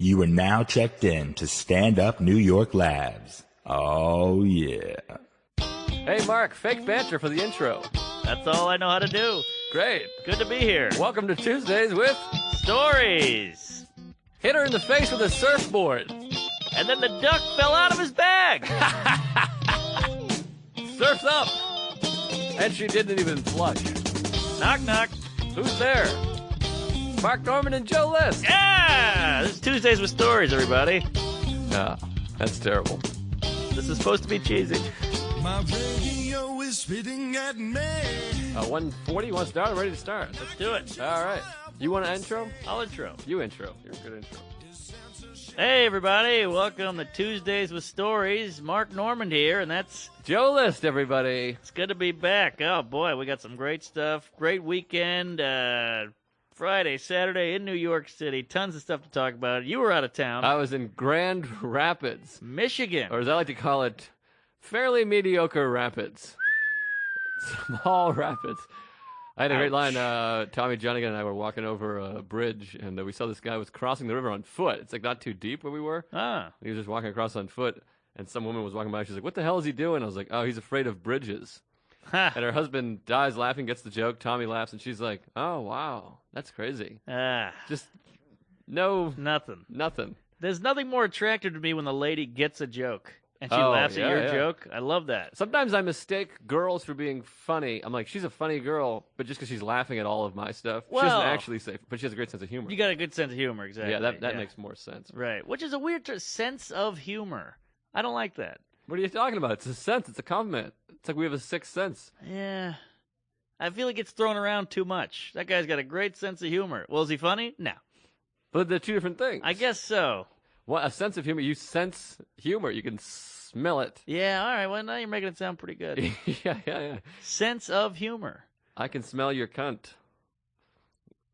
You are now checked in to Stand Up New York Labs. Oh, yeah. Hey, Mark, fake banter for the intro. That's all I know how to do. Great. Good to be here. Welcome to Tuesdays with Stories. Hit her in the face with a surfboard. And then the duck fell out of his bag. Surf's up. And she didn't even flush. Knock, knock. Who's there? Mark Norman and Joe List. Yeah! This is Tuesdays with Stories, everybody. That's terrible. This is supposed to be cheesy. My radio is spitting at me. 1:40, you want to start? I'm ready to start. Let's do it. All right. You want an intro? I'll intro. You intro. You're a good intro. Hey, everybody. Welcome to Tuesdays with Stories. Mark Norman here, and that's... Joe List, everybody. It's good to be back. Oh, boy, we got some great stuff. Great weekend. Friday, Saturday in New York City. Tons of stuff to talk about. You were out of town. I was in Grand Rapids. Michigan. Or as I like to call it, fairly mediocre rapids. Small rapids. I had a great line. Tommy Jonigan and I were walking over a bridge, and we saw this guy was crossing the river on foot. It's like not too deep where we were. He was just walking across on foot, and some woman was walking by. She's like, "What the hell is he doing?" I was like, "Oh, he's afraid of bridges." And her husband dies laughing, gets the joke. Tommy laughs, and she's like, "Oh, wow, that's crazy." Just Nothing. nothing. There's nothing more attractive to me when the lady gets a joke and she laughs at your joke. I love that. Sometimes I mistake girls for being funny. I'm like, she's a funny girl, but just because she's laughing at all of my stuff, she doesn't actually say. But she has a great sense of humor. You got a good sense of humor, exactly. Yeah, that makes more sense. Right, which is a weird sense of humor. I don't like that. What are you talking about? It's a sense. It's a compliment. It's like we have a sixth sense. Yeah. I feel like it's thrown around too much. That guy's got a great sense of humor. Well, is he funny? No. But they're two different things. I guess so. What, a sense of humor? You sense humor. You can smell it. Yeah, all right. Well, now you're making it sound pretty good. yeah. Sense of humor. I can smell your cunt.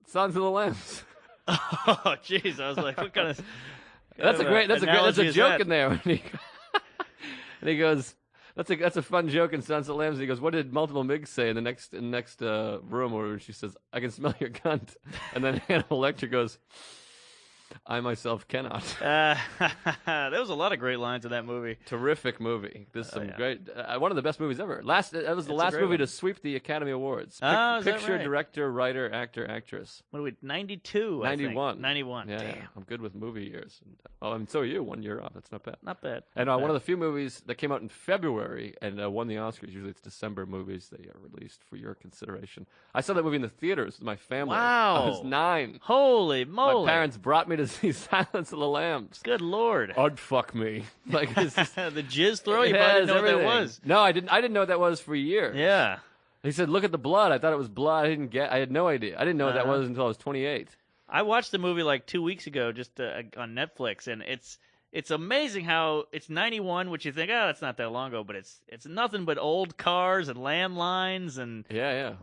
Sons of the Lambs. Oh, jeez. I was like, what kind of... That's a joke in there. And he goes, that's a fun joke in Sons of the Lambs. And he goes, what did Multiple Miggs say in the next room? Where she says, I can smell your cunt. And then Hannibal Lecter goes, I myself cannot. There was a lot of great lines in that movie. Terrific movie. There's some great, one of the best movies ever. That was the last movie to sweep the Academy Awards. Picture, director, writer, actor, actress. What are we, 92? 91. 91. Yeah, damn. yeah. I'm good with movie years. And so are you. 1 year off. That's not bad. Not bad. And one of the few movies that came out in February and won the Oscars. Usually it's December movies that are released for your consideration. I saw that movie in the theaters with my family. Wow. I was 9. Holy moly. My parents brought me to see Silence of the Lambs. Good Lord. Fuck me. Like it's just, the jizz throw? You probably didn't know what that was. No, I didn't know what that was for years. Yeah. He said, look at the blood. I thought it was blood. I had no idea. I didn't know what that was until I was 28. I watched the movie like 2 weeks ago just on Netflix, and it's amazing how it's 91, which you think, that's not that long ago, but it's nothing but old cars and landlines and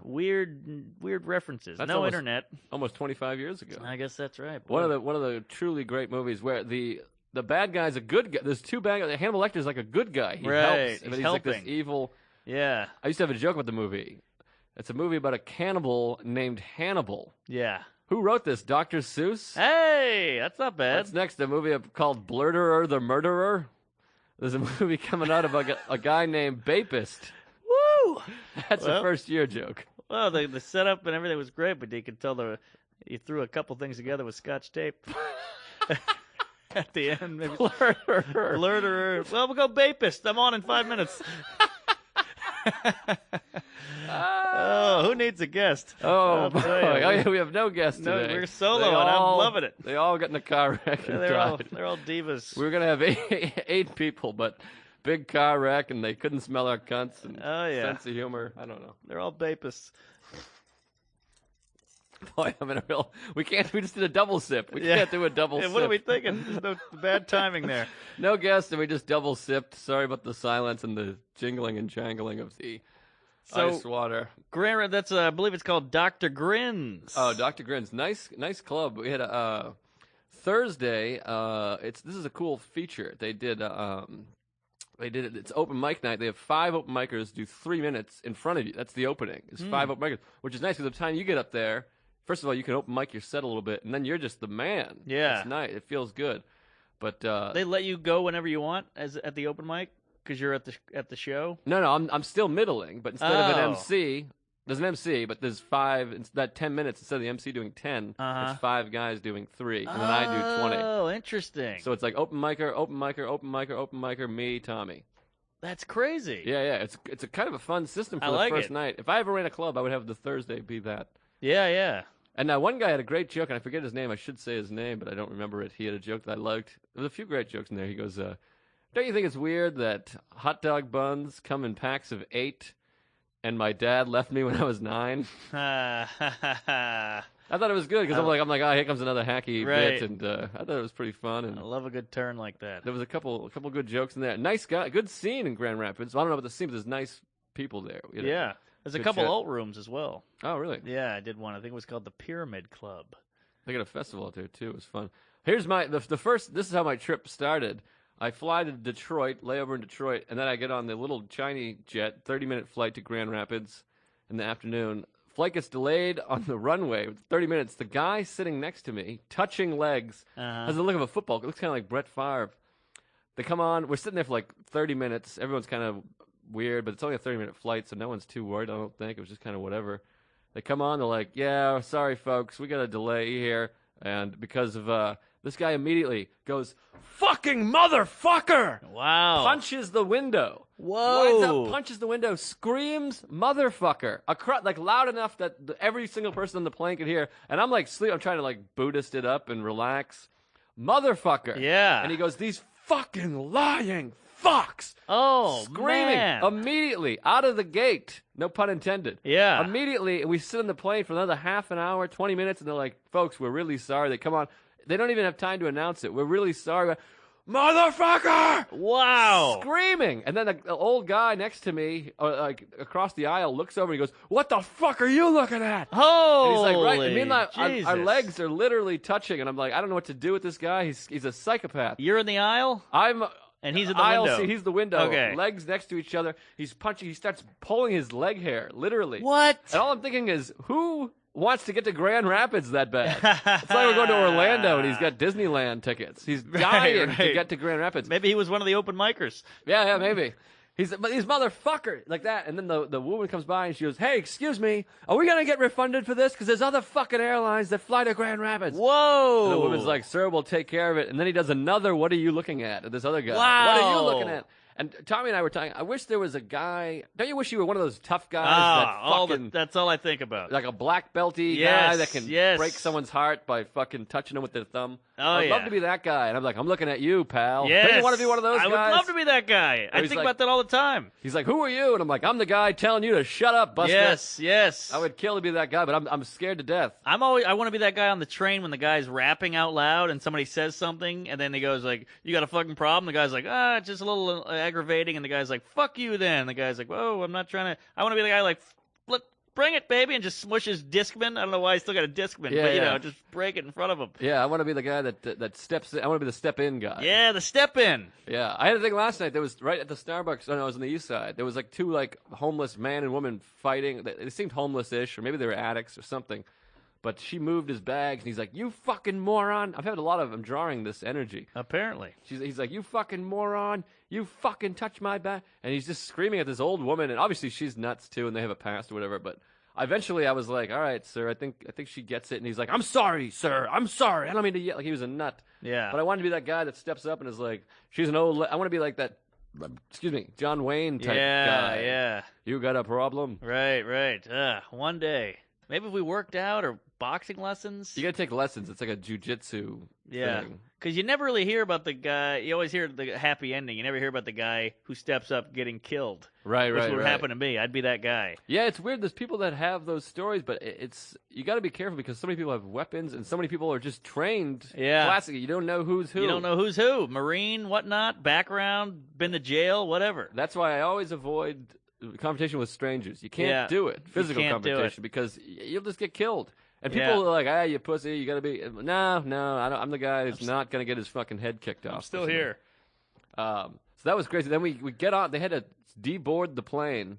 weird references. That's no internet. Almost 25 years ago. I guess that's right. Boy. One of the truly great movies where the bad guy's a good guy. There's two bad guys. Hannibal Lecter's like a good guy. He helps. He's like this evil. Yeah. I used to have a joke about the movie. It's a movie about a cannibal named Hannibal. Yeah. Who wrote this? Dr. Seuss? Hey, that's not bad. What's next? A movie called Blurderer the Murderer? There's a movie coming out about a guy named Bapist. Woo! That's a first-year joke. Well, the setup and everything was great, but you could tell you threw a couple things together with Scotch tape. At the end, maybe. Blurderer. Well, we'll go Bapist. I'm on in 5 minutes. Who needs a guest? Oh, boy. Yeah, we have no guest today. We're solo, and I'm loving it. They all got in a car wreck and died. They're all divas. We were going to have eight people, but big car wreck, and they couldn't smell our cunts and sense of humor. I don't know. They're all Bapists. Boy, I'm in a real... We just did a double sip. We can't do a double sip. What are we thinking? There's no bad timing there. No guest, and we just double sipped. Sorry about the silence and the jingling and jangling of the ice water. That's I believe it's called Dr. Grins. Oh, Dr. Grins. Nice club. We had a Thursday. This is a cool feature. They did it. It's open mic night. They have 5 open micers do 3 minutes in front of you. That's the opening. It's 5 open micers, which is nice because by the time you get up there, first of all, you can open mic your set a little bit, and then you're just the man. Yeah. It's nice. It feels good. But They let you go whenever you want at the open mic because you're at the show. no, I'm still middling, but instead of an Oh. MC, there's an MC, but there's 5. It's that 10 minutes instead of the MC doing 10. Uh-huh. It's 5 guys doing 3, and then I do 20. Oh, interesting. So it's like open micer, open micer, open micer, open micer, me, Tommy. That's crazy. Yeah. It's a kind of a fun system for I the like first it. night. If I ever ran a club, I would have the Thursday be that. Yeah. And now one guy had a great joke, and I forget his name. I should say his name, but I don't remember it. He had a joke that I liked. There was a few great jokes in there. He goes, don't you think it's weird that hot dog buns come in packs of 8, and my dad left me when I was 9? I I thought it was good because I'm like, oh, here comes another hacky Right. bit, and I thought it was pretty fun. And love a good turn like that. there was a couple good jokes in there. Nice guy, good scene in Grand Rapids. I don't know about the scene, but there's nice people there. You know? Yeah. There's a Good couple shit. alt rooms as well. Oh, really? Yeah, I did one. I think it was called the Pyramid Club. They got a festival out there too. It was fun. Here's the first. This is how my trip started. I fly to Detroit, lay over in Detroit, and then I get on the little Chinese jet, 30-minute flight to Grand Rapids in the afternoon. Flight gets delayed on the runway, 30 minutes. The guy sitting next to me, touching legs, has the look of a football. It looks kind of like Brett Favre. They come on. We're sitting there for like 30 minutes. Everyone's kind of weird, but it's only a 30-minute flight, so no one's too worried, I don't think. It was just kind of whatever. They come on. They're like, yeah, sorry, folks. We got a delay here. And because of this guy immediately goes, fucking motherfucker! Wow. Punches the window. Whoa. Winds up, punches the window, screams "motherfucker!" like loud enough that every single person on the plane could hear. And I'm like I'm trying to like Buddhist it up and relax. Motherfucker. Yeah. And he goes, "These fucking lying fucks!" Oh, Screaming man. immediately out of the gate. No pun intended. Yeah. Immediately, and we sit on the plane for another half an hour, 20 minutes, and they're like, "Folks, we're really sorry." They come on. They don't even have time to announce it. We're really sorry. Motherfucker! Wow. Screaming. And then the old guy next to me, like across the aisle, looks over and he goes, "What the fuck are you looking at?" Holy And he's like, right. And me and our Jesus. legs are literally touching, and I'm like, I don't know what to do with this guy. He's a psychopath. You're in the aisle, I'm. and he's in the I'll window. see. He's the window. Okay. Legs next to each other. He's punching. He starts pulling his leg hair, literally. What? And all I'm thinking is, who wants to get to Grand Rapids that bad? It's like we're going to Orlando, and he's got Disneyland tickets. He's dying to right. get to Grand Rapids. Maybe he was one of the open micers. Yeah, maybe. But these motherfuckers like that, and then the woman comes by and she goes, "Hey, excuse me, are we gonna get refunded for this? Because there's other fucking airlines that fly to Grand Rapids." Whoa. And the woman's like, "Sir, we'll take care of it." And then he does another, "What are you looking at?" This other guy. Wow. What are you looking at? And Tommy and I were talking. I wish there was a guy. Don't you wish you were one of those tough guys That's all I think about. like a black belty Yes, guy that can yes. break someone's heart by fucking touching them with their thumb? Oh, I'd love yeah. to be that guy. And I'm like, I'm looking at you, pal. Yes. Don't you want to be one of those I guys? would love to be that guy. I he's think like- about that all the time. He's like, "Who are you?" And I'm like, "I'm the guy telling you to shut up, Buster." Yes. I would kill to be that guy, but I'm scared to death. I want to be that guy on the train when the guy's rapping out loud and somebody says something and then he goes like, "You got a fucking problem?" The guy's like, it's just a little aggravating, and the guy's like, "Fuck you then." The guy's like, "Whoa, I'm not trying to." I want to be the guy like, "Bring it, baby," and just smush his Discman. I don't know why he's still got a Discman, Yeah, but yeah. just break it in front of him. Yeah, I want to be the guy that steps in. I want to be the step in guy. Yeah, the step in. Yeah, I had a thing last night. There was right at the Starbucks. Oh, no, I was on the east side. There was like two like homeless man and woman fighting. They seemed homeless-ish, or maybe they were addicts or something. But she moved his bags, and he's like, "You fucking moron!" I've had a lot of. I'm drawing this energy. Apparently. He's like, "You fucking moron! You fucking touch my bag!" And he's just screaming at this old woman, and obviously she's nuts too, and they have a past or whatever. But eventually, I was like, "All right, sir, I think she gets it." And he's like, "I'm sorry, sir. I'm sorry. I don't mean to yell." Like he was a nut. Yeah. But I wanted to be that guy that steps up and is like, "She's an old." I want to be like that. Excuse me, John Wayne type guy. Yeah. You got a problem? Right. One day. Maybe if we worked out or boxing lessons. You got to take lessons. It's like a jujitsu thing. Because you never really hear about the guy. You always hear the happy ending. You never hear about the guy who steps up getting killed. Right. Which would happen to me. I'd be that guy. Yeah, it's weird. There's people that have those stories, but it's you got to be careful because so many people have weapons and so many people are just trained. Yeah. Classic. You don't know who's who. You don't know who's who. Marine, whatnot, background, been to jail, whatever. That's why I always avoid competition with strangers. You can't do it. Physical can't do it. competition because you'll just get killed. And people Yeah. are like, "Ah, you pussy, you got to be." No, I don't, I'm the guy who's not going to get his fucking head kicked off. I'm still here. So that was crazy. Then we get on. They had to deboard the plane,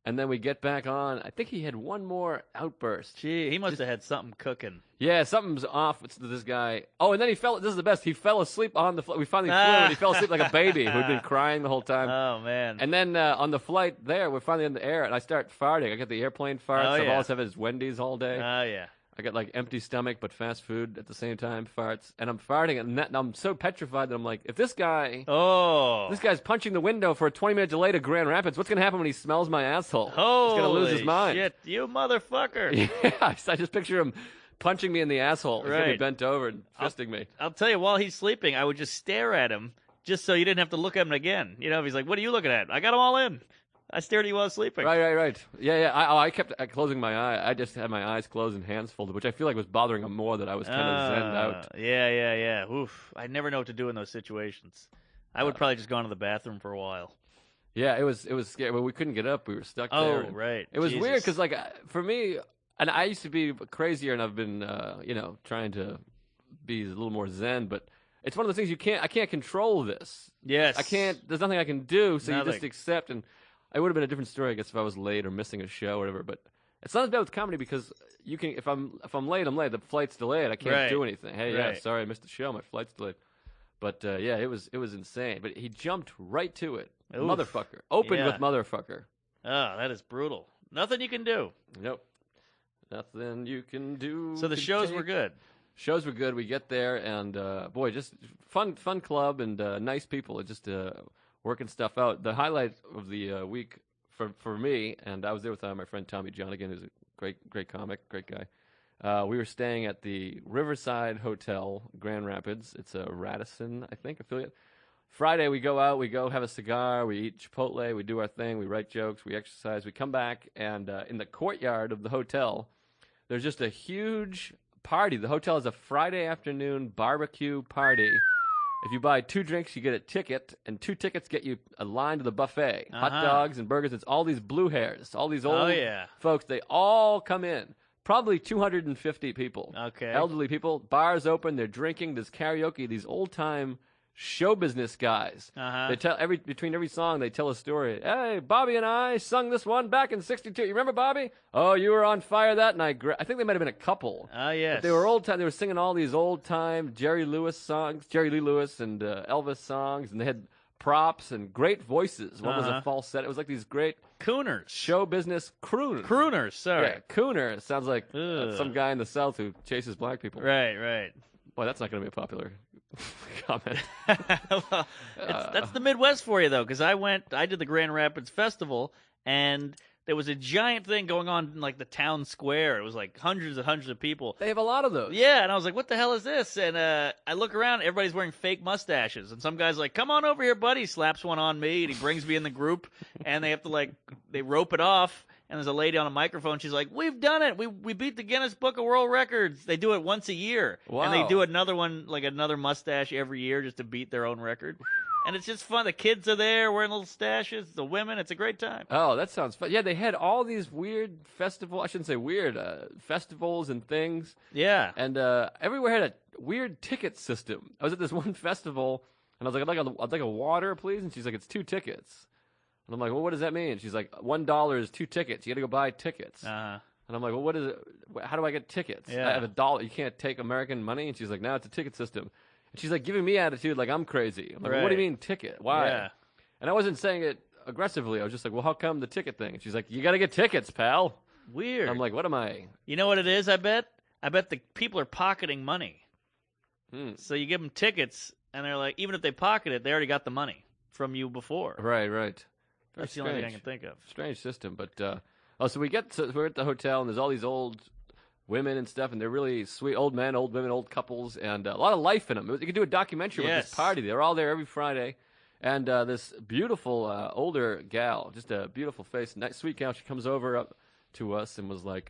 and then we get back on. I think he had one more outburst. Gee, he must have had something cooking. Yeah, something's off with this guy. Oh, and then he fell. This is the best. He fell asleep on the flight. We finally flew, and he fell asleep like a baby who'd been crying the whole time. Oh man! And then on the flight there, we're finally in the air, and I start farting. I get the airplane farts. Oh, I've yeah. always had is Wendy's all day. Oh yeah. I got like empty stomach but fast food at the same time, farts, and I'm farting, and I'm so petrified that I'm like, if this guy's punching the window for a 20-minute delay to Grand Rapids, what's gonna happen when he smells my asshole? He's gonna lose his mind. Shit, you motherfucker! Yeah, I just picture him punching me in the asshole. He's gonna be Right. bent over and fisting me. I'll tell you, while he's sleeping, I would just stare at him, just so you didn't have to look at him again. You know, if he's like, "What are you looking at?" I got them all in. I stared at you while I was sleeping. Right. Yeah. I kept closing my eye. I just had my eyes closed and hands folded, which I feel like was bothering him more that I was kind of zenned out. Yeah. Oof. I never know what to do in those situations. I would probably just go into the bathroom for a while. Yeah, it was scary. Well, we couldn't get up. We were stuck there. Oh, and right. It was Jesus. weird because, like, for me, and I used to be crazier, and I've been, trying to be a little more zen. But it's one of those things I can't control this. Yes. I can't. There's nothing I can do. So you just Nothing. accept. And it would have been a different story, I guess, if I was late or missing a show or whatever. But it's not as bad with comedy because you can. If I'm late, I'm late. The flight's delayed. I can't Right. do anything. Hey, yeah, Right. sorry, I missed the show. My flight's delayed. But yeah, it was insane. But he jumped right to it. Oof. Motherfucker. Opened Yeah. with motherfucker. Oh, that is brutal. Nothing you can do. Nope. Nothing you can do. So the can shows take. were good. Shows were good. We get there, and boy, just fun club and nice people. Just working stuff out. The highlight of the week for me, and I was there with my friend Tommy Johnigan, who's a great comic, great guy. We were staying at the Riverside Hotel, Grand Rapids. It's a Radisson, I think, affiliate. Friday, we go out, we go have a cigar, we eat Chipotle, we do our thing, we write jokes, we exercise, we come back, and in the courtyard of the hotel, there's just a huge party. The hotel has a Friday afternoon barbecue party. If you buy 2 drinks, you get a ticket, and 2 tickets get you a line to the buffet. Hot dogs and burgers. It's all these blue hairs, all these old folks. They all come in. Probably 250 people. Okay. Elderly people. Bars open. They're drinking. There's karaoke. These old-time show business guys. They tell between every song they tell a story. Hey, Bobby and I sung this one back in '62. You remember Bobby? Oh, you were on fire that night. I think they might have been a couple. Yes. But they were old time. They were singing all these old time Jerry Lewis songs, Jerry Lee Lewis and Elvis songs, and they had props and great voices. One was a falsetto. It was like these great Crooners. show business crooners. Crooners, sorry. Yeah, crooner sounds like Ugh. some guy in the South who chases black people. Right. Boy, that's not going to be a popular comment. Well, that's the Midwest for you, though, because I did the Grand Rapids Festival, and there was a giant thing going on in, like, the town square. It was, like, hundreds and hundreds of people. They have a lot of those. Yeah, and I was like, what the hell is this? And I look around, everybody's wearing fake mustaches, and some guy's like, come on over here, buddy. He slaps one on me, and he brings me in the group, and they have to, they rope it off. And there's a lady on a microphone. She's like, "We've done it. We beat the Guinness Book of World Records." They do it once a year, and they Wow. do another one, like another mustache every year, just to beat their own record. And it's just fun. The kids are there wearing little stashes. The women, it's a great time. Oh, that sounds fun. Yeah, they had all these weird I shouldn't say weird, festivals and things. Yeah. And everywhere had a weird ticket system. I was at this one festival, and I was like, I'd like a water, please. And she's like, it's 2 tickets. And I'm like, well, what does that mean? She's like, $1 is 2 tickets. You got to go buy tickets. Uh-huh. And I'm like, well, what is it? How do I get tickets? Yeah. I have $1. You can't take American money. And she's like, no, it's a ticket system. And she's like giving me attitude like I'm crazy. I'm like, well, what do you Right. mean ticket? Why? Yeah. And I wasn't saying it aggressively. I was just like, well, how come the ticket thing? And she's like, you got to get tickets, pal. Weird. And I'm like, what am I? You know what it is? I bet the people are pocketing money. So you give them tickets, and they're like, even if they pocket it, they already got the money from you before. Right. That's the only thing I can think of. Strange system, but so we're at the hotel, and there's all these old women and stuff, and they're really sweet old men, old women, old couples, and a lot of life in them. You could do a documentary with Yes. this party. They're all there every Friday, and this beautiful older gal, just a beautiful face, nice sweet gal. She comes over up to us and was like,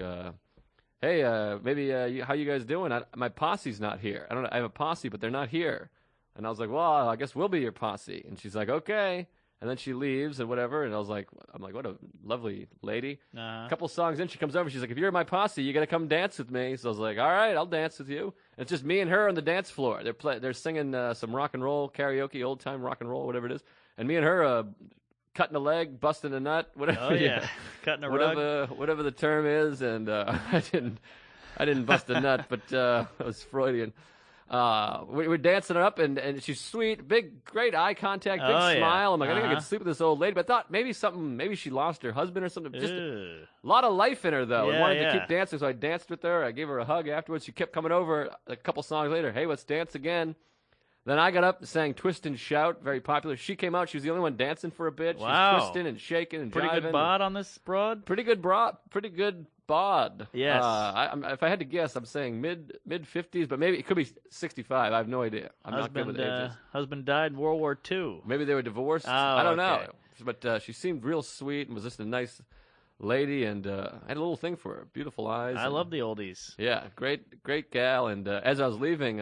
"Hey, maybe how you guys doing? My posse's not here. I don't know. I have a posse, but they're not here." And I was like, "Well, I guess we'll be your posse." And she's like, "Okay." And then she leaves and whatever, and I'm like, what a lovely lady. A couple songs in, she comes over. She's like, if you're my posse, you got to come dance with me. So I was like, all right, I'll dance with you. And it's just me and her on the dance floor. They're singing some rock and roll karaoke, old time rock and roll, whatever it is. And me and her cutting a leg, busting a nut, whatever. Oh yeah, cutting a rug. whatever the term is, and I didn't bust a nut, but it was Freudian. We're dancing it up, and she's sweet, great eye contact, big Oh, yeah. smile. I'm like, I think I Uh-huh. could sleep with this old lady, but I thought maybe she lost her husband or something. Just Ew. a lot of life in her, though. I Yeah, wanted yeah. to keep dancing, so I danced with her. I gave her a hug afterwards. She kept coming over a couple songs later. Hey, let's dance again. Then I got up and sang Twist and Shout, very popular. She came out. She was the only one dancing for a bit. She Wow. was twisting and shaking and Pretty jiving. good bod on this broad. Pretty good bod. Yes. If I had to guess, I'm saying mid 50s, but maybe it could be 65. I have no idea. I'm not good with ages. Husband died in World War II. Maybe they were divorced. Oh, I don't okay. know. But she seemed real sweet and was just a nice lady, and I had a little thing for her. Beautiful eyes. I and- love the oldies. Yeah, great gal. And as I was leaving,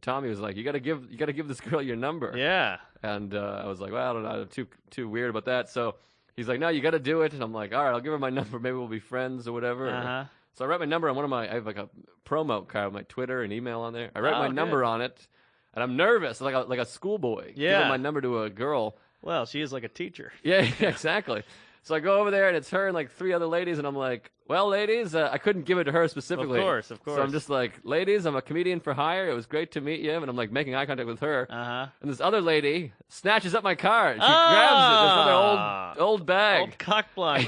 Tommy was like, "You gotta give this girl your number." Yeah. And I was like, "Well, I don't know, I'm too weird about that." So he's like, "No, you got to do it." And I'm like, "All right, I'll give her my number. Maybe we'll be friends or whatever." Uh-huh. So I write my number on I have like a promo card with my Twitter and email on there. I write Oh, my good. number on it, and I'm nervous, like a schoolboy. Yeah. Giving my number to a girl. Well, she is like a teacher. Yeah, exactly. So I go over there, and it's her and like 3 other ladies, and I'm like, "Well, ladies, I couldn't give it to her specifically." Of course. So I'm just like, "Ladies, I'm a comedian for hire. It was great to meet you." And I'm like making eye contact with her. Uh-huh. And this other lady snatches up my card. She grabs it, this Ah. other old bag. Old cock block.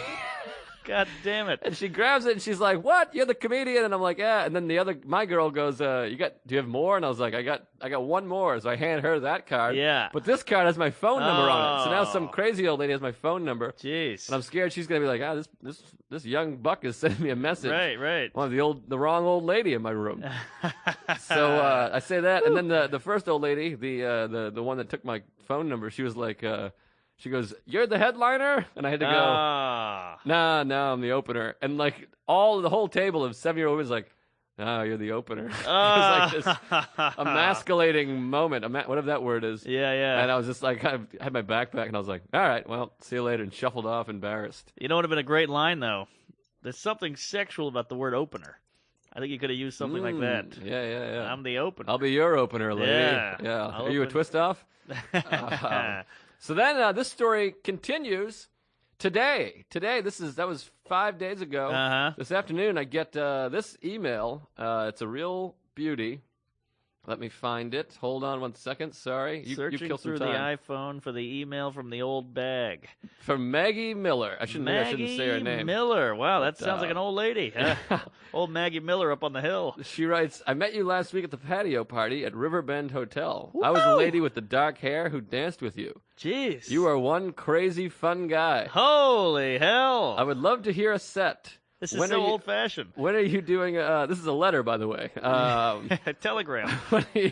God damn it. And she grabs it and she's like, "What? You're the comedian?" And I'm like, "Yeah." And then my girl goes, do you have more?" And I was like, I got one more. So I hand her that card. Yeah. But this card has my phone number on it. So now some Oh. crazy old lady has my phone number. Jeez. And I'm scared she's gonna be like, this young buck is sending me a message. Right. One of the wrong old lady in my room. So I say that, and then the first old lady, the one that took my phone number, she was like, she goes, "You're the headliner," and I had to go, Ah. "No, I'm the opener." And like the whole table of 7-year-old was like, "Oh, you're the opener." It was like this emasculating moment, whatever that word is. Yeah. And I was just like, I had my backpack, and I was like, "All right, well, see you later," and shuffled off, embarrassed. You know what would have been a great line, though? There's something sexual about the word opener. I think you could have used something like that. Yeah. I'm the opener. I'll be your opener, lady. Yeah. I'll Are you a open- twist off? So then this story continues today. That was 5 days ago. Uh-huh. This afternoon, I get this email. It's a real beauty. Let me find it. Hold on one second. Sorry. You Searching kill some through time. the iPhone for the email from the old bag. From Maggie Miller. I shouldn't say her name. Miller. Wow, that But, sounds like an old lady. Huh? Old Maggie Miller up on the hill. She writes, "I met you last week at the patio party at Riverbend Hotel. I was the Woo! lady with the dark hair who danced with you. Jeez. You are one crazy fun guy. Holy hell. I would love to hear a set. This is When so are you- old-fashioned. When are you doing? This is a letter, by the way. Telegram. When are you?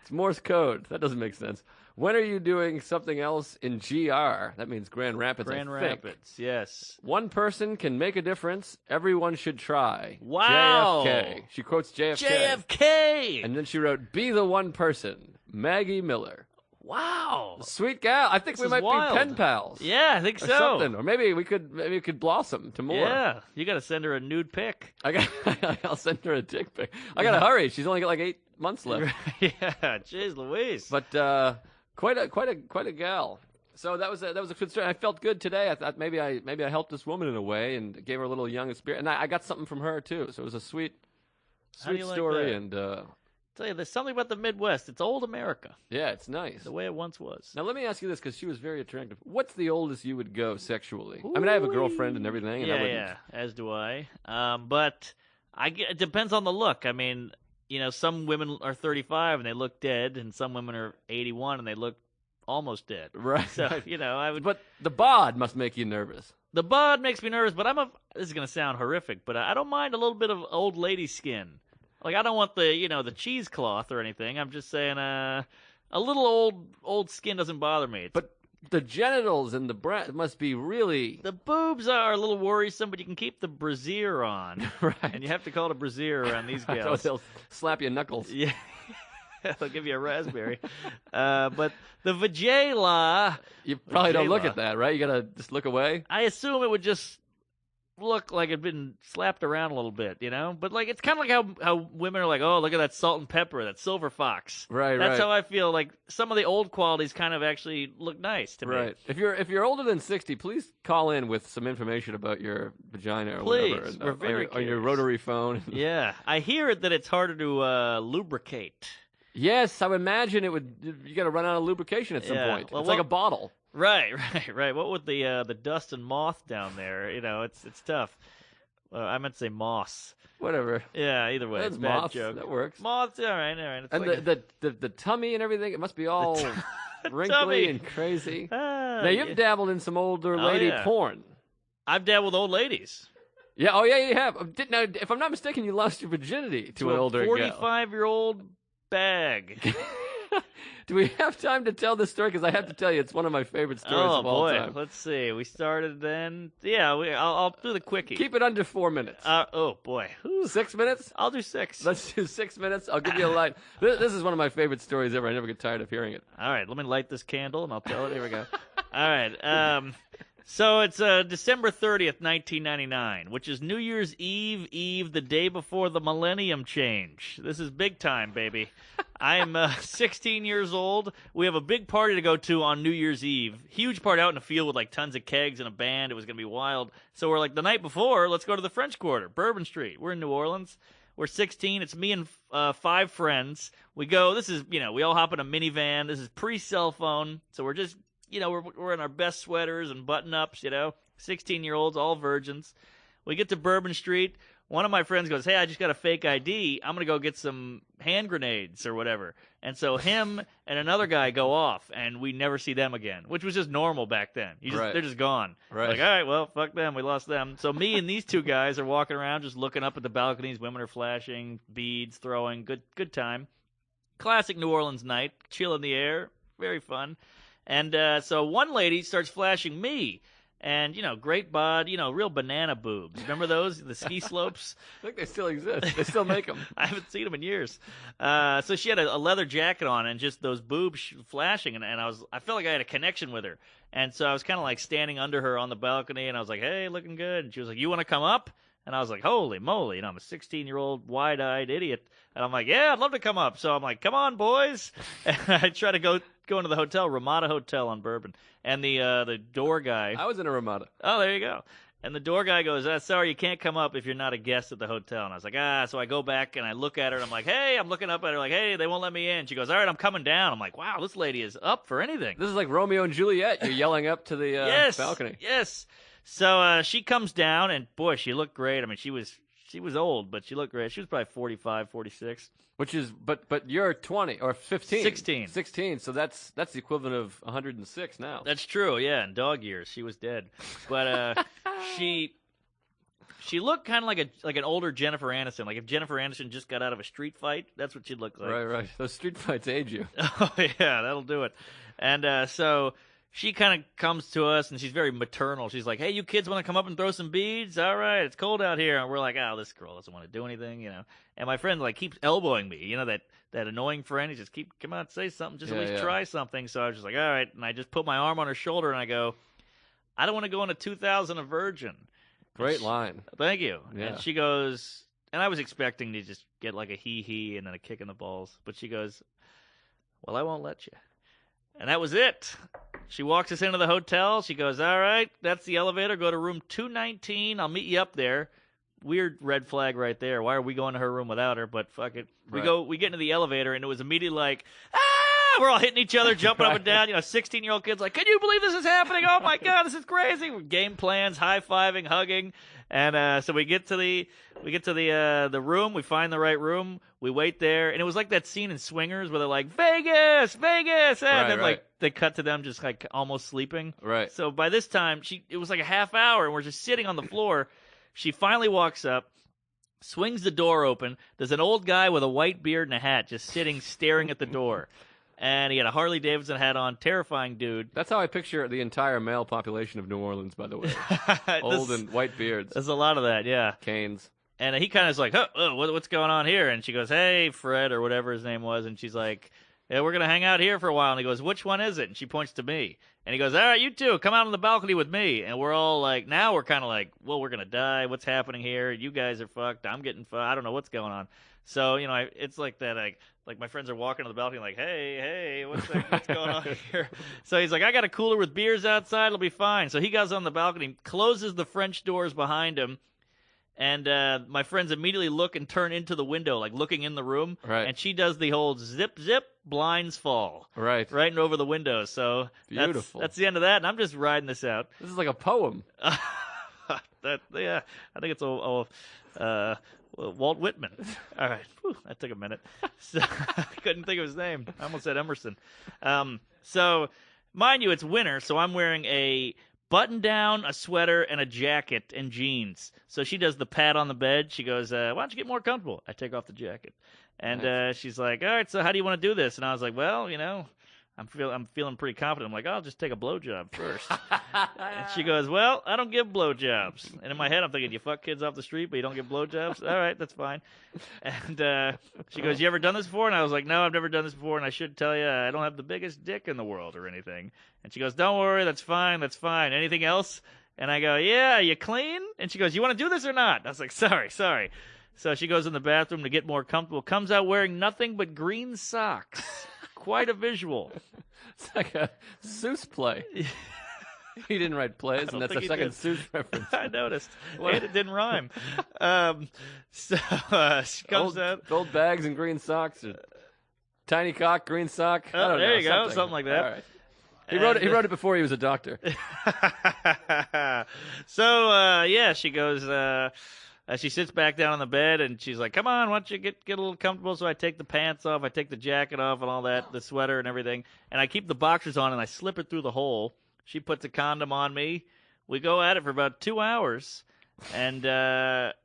It's Morse code. That doesn't make sense. When are you doing something else in GR? That means Grand Rapids. Grand I think. Rapids, yes. One person can make a difference. Everyone should try. Wow. JFK. She quotes JFK. JFK! And then she wrote, "Be the one person." Maggie Miller. Wow. Sweet gal. I think This we is might wild. be pen pals. Yeah, I think Or so. something. Or maybe we could blossom to more. Yeah, you got to send her a nude pic. I'll send her a dick pic. I gotta hurry. She's only got like 8 months left. Yeah, jeez Louise. But quite a gal. So that was a good story. I felt good today. I thought maybe I helped this woman in a way and gave her a little young experience. And I got something from her too. So it was a sweet How do you like story. that? And tell you, there's something about the Midwest. It's old America, yeah, it's nice. the way it once was. Now let me ask you this, because she was very attractive. What's the oldest you would go sexually? I mean, I have a girlfriend and everything. And I wouldn't. Yeah, as do I. But it depends on the look. I mean, some women are 35 and they look dead, and some women are 81 and they look almost dead. Right. So, I would. But the bod must make you nervous. The bod makes me nervous, but this is going to sound horrific, but I don't mind a little bit of old lady skin. Like, I don't want the cheesecloth or anything. I'm just saying, a little old skin doesn't bother me. But the genitals and the breast must be really The boobs are a little worrisome, but you can keep the brassiere on. right. And you have to call it a brassiere around these So gals. they'll slap your knuckles. Yeah. They'll give you a raspberry. But the vajayla, You probably don't look Vajayla. at that, right? You gotta just look away. I assume it would just look like it'd been slapped around a little bit, you know. But like it's kind of like how women are like, oh, look at that salt and pepper, that silver fox. Right, That's right. how I feel. Like some of the old qualities kind of actually look nice to me. Right. If you're older than 60, please call in with some information about your vagina or Please. whatever. And, We're very on your curious. rotary phone. Yeah, I hear that it's harder to lubricate. Yes, I would imagine it would. You got to run out of lubrication at some Yeah. point. Well, it's like a what- bottle. Right. What with the dust and moth down there, you know, it's tough. I meant to say moss. Whatever. Yeah, either way, That's it's a bad moths. joke. That works. Moths, all right. It's And like the tummy and everything, it must be all wrinkly tummy. and crazy. Ah, Now, you've yeah. dabbled in some older Oh, lady yeah. porn. I've dabbled with old ladies. Yeah, oh yeah, you have. Now, if I'm not mistaken, you lost your virginity to an older a gal. 45-year-old bag. Do we have time to tell this story? Because I have to tell you, it's one of my favorite stories Oh of all boy, time. let's see. We started then. Yeah, I'll do the quickie. Keep it under 4 minutes. Oh boy, 6 minutes? I'll do 6. Let's do 6 minutes. I'll give you a line. This is one of my favorite stories ever. I never get tired of hearing it. All right, let me light this candle and I'll tell it. Here we go. All right. So it's December 30th, 1999, which is New Year's Eve, the day before the millennium change. This is big time, baby. I'm 16 years old. We have a big party to go to on New Year's Eve. Huge party out in the field with like tons of kegs and a band. It was going to be wild. So we're like, the night before, let's go to the French Quarter, Bourbon Street. We're in New Orleans. We're 16. It's me and 5 friends. We go. This is, we all hop in a minivan. This is pre-cell phone. So we're just, we're in our best sweaters and button-ups, 16-year-olds, all virgins. We get to Bourbon Street. One of my friends goes, hey, I just got a fake ID. I'm going to go get some hand grenades or whatever. And so him and another guy go off, and we never see them again, which was just normal back then. Right. They're just gone. Right. Like, all right, well, fuck them. We lost them. So me and these 2 guys are walking around just looking up at the balconies. Women are flashing, beads, throwing. Good time. Classic New Orleans night. Chill in the air. Very fun. And so one lady starts flashing me. And, great bod, real banana boobs. Remember those? The ski slopes? I think they still exist. They still make them. I haven't seen them in years. So she had a leather jacket on and just those boobs flashing. And I felt like I had a connection with her. And so I was kind of like standing under her on the balcony. And I was like, hey, looking good. And she was like, you want to come up? And I was like, holy moly. I'm a 16-year-old wide-eyed idiot. And I'm like, yeah, I'd love to come up. So I'm like, come on, boys. And I try to go into the hotel, Ramada Hotel on Bourbon. And the door guy. I was in a Ramada. Oh, there you go. And the door guy goes, sorry, you can't come up if you're not a guest at the hotel. And I was like, so I go back and I look at her and I'm like, hey, I'm looking up at her like, hey, they won't let me in. She goes, all right, I'm coming down. I'm like, wow, this lady is up for anything. This is like Romeo and Juliet. You're yelling up to the balcony. Yes. So she comes down and boy, she looked great. I mean, she was old, but she looked great. She was probably 45, 46. Which is, but you're 20 or 15. 16. 16. So that's the equivalent of 106 now. That's true. Yeah, in dog years, she was dead. But she looked kind of like an older Jennifer Aniston. Like if Jennifer Aniston just got out of a street fight, that's what she'd look like. Right. Those street fights age you. Oh yeah, that'll do it. And so she kind of comes to us, and she's very maternal. She's like, "Hey, you kids want to come up and throw some beads? All right, it's cold out here." And we're like, "Oh, this girl doesn't want to do anything, And my friend like keeps elbowing me, that annoying friend. He just come on, say something, just at least try something. So I was just like, all right, and I just put my arm on her shoulder, and I go, "I don't want to go into 2000 a virgin." Great line. Thank you. Yeah. And she goes, and I was expecting to just get like a hee and then a kick in the balls, but she goes, "Well, I won't let you." And that was it. She walks us into the hotel. She goes, all right, that's the elevator. Go to room 219. I'll meet you up there. Weird red flag right there. Why are we going to her room without her? But fuck it. We get into the elevator, and it was immediately like, we're all hitting each other, jumping up and down. 16-year-old kids like, can you believe this is happening? Oh, my God, this is crazy. Game plans, high-fiving, hugging. And so we get to the room. We find the right room. We wait there, and it was like that scene in Swingers where they're like, Vegas, and then like they cut to them just like almost sleeping. Right. So by this time, it was like a half hour, and we're just sitting on the floor. She finally walks up, swings the door open. There's an old guy with a white beard and a hat just sitting, staring at the door. And he had a Harley Davidson hat on, terrifying dude. That's how I picture the entire male population of New Orleans, by the way. Old and white beards. There's a lot of that, yeah. Canes. And he kind of is like, what's going on here? And she goes, hey, Fred, or whatever his name was. And she's like, yeah, we're going to hang out here for a while. And he goes, which one is it? And she points to me. And he goes, all right, you two, come out on the balcony with me. And we're all like, now we're kind of like, well, we're going to die. What's happening here? You guys are fucked. I'm getting fucked. I don't know what's going on. So, it's like that. Like my friends are walking on the balcony like, hey, what's going on here? So he's like, I got a cooler with beers outside. It'll be fine. So he goes on the balcony, closes the French doors behind him. And my friends immediately look and turn into the window, like looking in the room. Right. And she does the whole zip, blinds fall. Right. Right and over the window. So Beautiful. That's the end of that. And I'm just riding this out. This is like a poem. I think it's Walt Whitman. All right. Whew, that took a minute. So, I couldn't think of his name. I almost said Emerson. So, mind you, it's winter, so I'm wearing a button-down, a sweater, and a jacket and jeans. So she does the pat on the bed. She goes, why don't you get more comfortable? I take off the jacket. And she's like, all right, so how do you want to do this? And I was like, well, I'm feeling pretty confident. I'm like, I'll just take a blowjob first. And she goes, well, I don't give blowjobs. And in my head, I'm thinking, you fuck kids off the street, but you don't give blowjobs? All right, that's fine. And she goes, you ever done this before? And I was like, no, I've never done this before, and I should tell you, I don't have the biggest dick in the world or anything. And she goes, don't worry, that's fine. Anything else? And I go, yeah, you clean? And she goes, you want to do this or not? I was like, sorry. So she goes in the bathroom to get more comfortable, comes out wearing nothing but green socks. Quite a visual. It's like a Seuss play. He didn't write plays, and that's a second Seuss reference. I noticed. And it didn't rhyme. So she comes out. Gold bags and green socks. Or tiny cock, green sock. I don't know, there you go. Something like that. All right. He wrote it before he was a doctor. So, she goes... she sits back down on the bed, and she's like, come on, why don't you get a little comfortable? So I take the pants off, I take the jacket off and all that, the sweater and everything, and I keep the boxers on, and I slip it through the hole. She puts a condom on me. We go at it for about 2 hours, and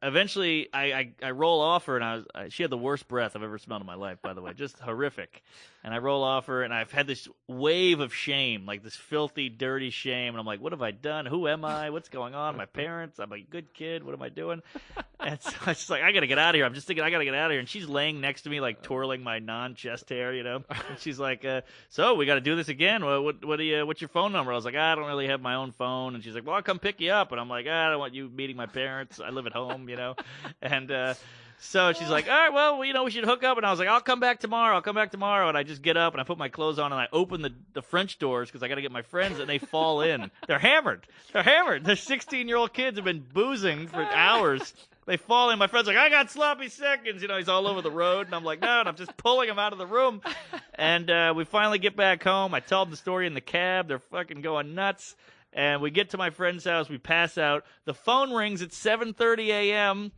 eventually I roll off her, and she had the worst breath I've ever smelled in my life, by the way, just horrific. And I roll off her, and I've had this wave of shame, like this filthy, dirty shame. And I'm like, what have I done? Who am I? What's going on? My parents? I'm a good kid. What am I doing? And so I was like, I got to get out of here. I'm just thinking, I got to get out of here. And she's laying next to me, like twirling my non-chest hair, And she's like, so we got to do this again. What's your phone number? I was like, I don't really have my own phone. And she's like, well, I'll come pick you up. And I'm like, I don't want you meeting my parents. I live at home, And so she's like, all right, well, we should hook up. And I was like, I'll come back tomorrow. And I just get up and I put my clothes on and I open the French doors because I got to get my friends, and they fall in. They're hammered. They're 16-year-old kids have been boozing for hours. They fall in. My friend's like, I got sloppy seconds. He's all over the road. And I'm like, no, and I'm just pulling him out of the room. And we finally get back home. I tell them the story in the cab. They're fucking going nuts. And we get to my friend's house. We pass out. The phone rings at 7:30 a.m.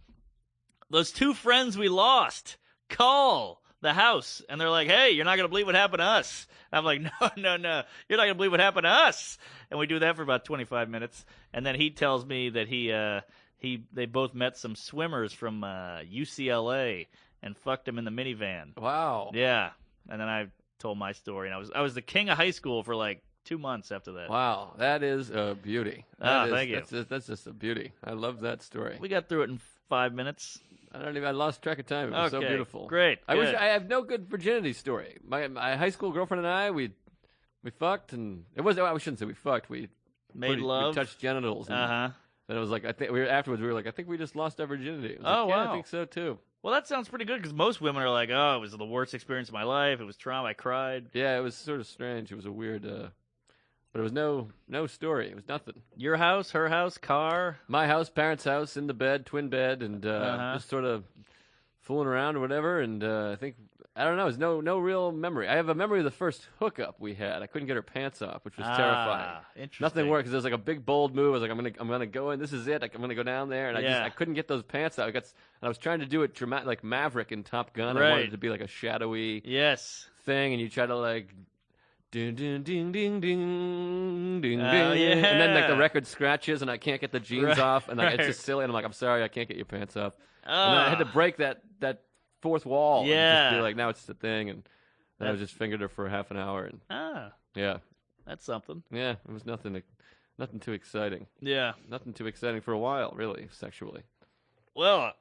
Those two friends we lost call the house, and they're like, hey, you're not going to believe what happened to us. I'm like, no. You're not going to believe what happened to us. And we do that for about 25 minutes. And then he tells me that they both met some swimmers from UCLA and fucked him in the minivan. Wow. Yeah. And then I told my story, and I was the king of high school for like 2 months after that. Wow. That is a beauty. Thank you. That's just a beauty. I love that story. We got through it in 5 minutes. I lost track of time. It was so beautiful. Great. I have no good virginity story. My high school girlfriend and I, we fucked, and I shouldn't say we fucked. We made love. We touched genitals. And it was like, afterwards we were like, I think we just lost our virginity. Wow. Yeah, I think so too. Well, that sounds pretty good, because most women are like, oh, it was the worst experience of my life. It was trauma. I cried. Yeah, it was sort of strange. It was a weird, but it was no story. It was nothing. Your house, her house, car? My house, parents' house, in the bed, twin bed, and just sort of fooling around or whatever. And I don't know. There's no real memory. I have a memory of the first hookup we had. I couldn't get her pants off, which was terrifying. Interesting. Nothing worked because there was like a big bold move. I was like, I'm gonna go in. This is it. I'm gonna go down there, and I couldn't get those pants out. And I was trying to do it dramatic, like Maverick in Top Gun. Right. I wanted it to be like a shadowy thing, and you try to like. Ding, ding, ding, ding, ding, ding, Yeah. and then like the record scratches, and I can't get the jeans off, and like, it's just silly. And I'm like, I'm sorry, I can't get your pants off. And then I had to break that fourth wall. And just be like, now it's the thing, and then I just fingered her for half an hour, and yeah, that's something. Yeah, it was nothing too exciting. Yeah, nothing too exciting for a while, really, sexually. Well,